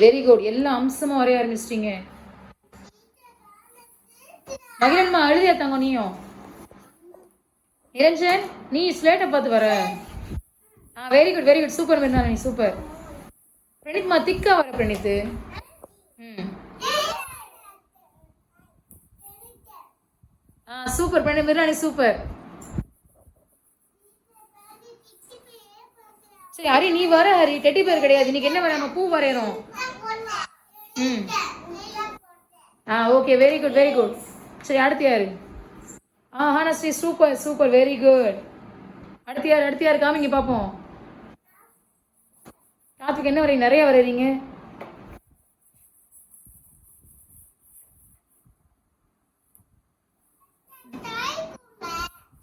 Very good. எல்லா அம்சமும் வரைய ஆரம்பிச்சிட்டீங்க. மகிழன்மா அழுதியா தங்க நீயும்? நிரஞ்சன் நீ ஸ்லேட்டை பார்த்து வர. Very good very good. Super Mirunthani super. பிரணீத்மா திக்கா வர பிரணீத். Super Praneeth Mirunthani super. சரி ஹரி நீ வர. ஹரி டெட்டி பேர் கிடையாது இன்னைக்கு. என்ன வர? பூ வரையறோம். Okay very good very good. சரி அடுத்து யாரு? Hanasri super super very good. அடுத்து யாரு காமிங்க பார்ப்போம். காத்துக்கு என்ன வரையும்? நிறைய வரைறீங்க.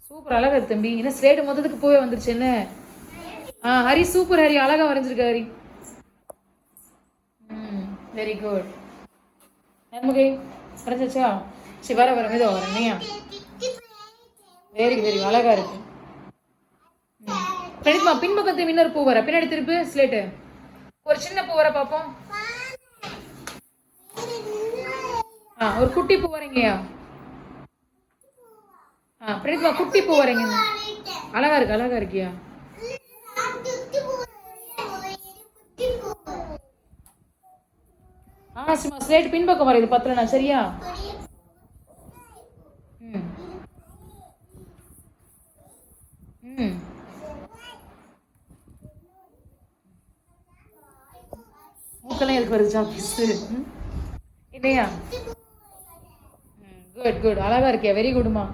சூப்பர் அழகா இருக்கு தம்பி. என்ன ஸ்லேட் மொத்தத்துக்கு பூவே வந்துருச்சு என்ன? ஹரி சூப்பர் ஹரி அழகா வரைஞ்சிருக்க ஹரி. Very good. நன்முகை வரைஞ்சாச்சா? சரி வர வர மெதுவா வரேன் நீயா. வெரி வெரி அழகா இருக்கு. பிரணீத்மா பின்பக்கத்து இன்னொரு பூ வர. பின்னாடி திருப்பு ஸ்லேட்டு. ஒரு சின்ன பூ வர பார்ப்போம். ஒரு குட்டி பூ வரீங்கயா? பிரணீத்மா குட்டி பூ வரீங்க. அழகா இருக்கு அழகா இருக்கியா? சும்மா ஸ்லேட் பின்பக்கம் வரையுது பத்தலண்ணா சரியா? மூக்கெல்லாம் எதுக்கு வருது சாப்பிஸ் இல்லையா? குட் குட் அழகா இருக்கியா? வெரி குட்மா.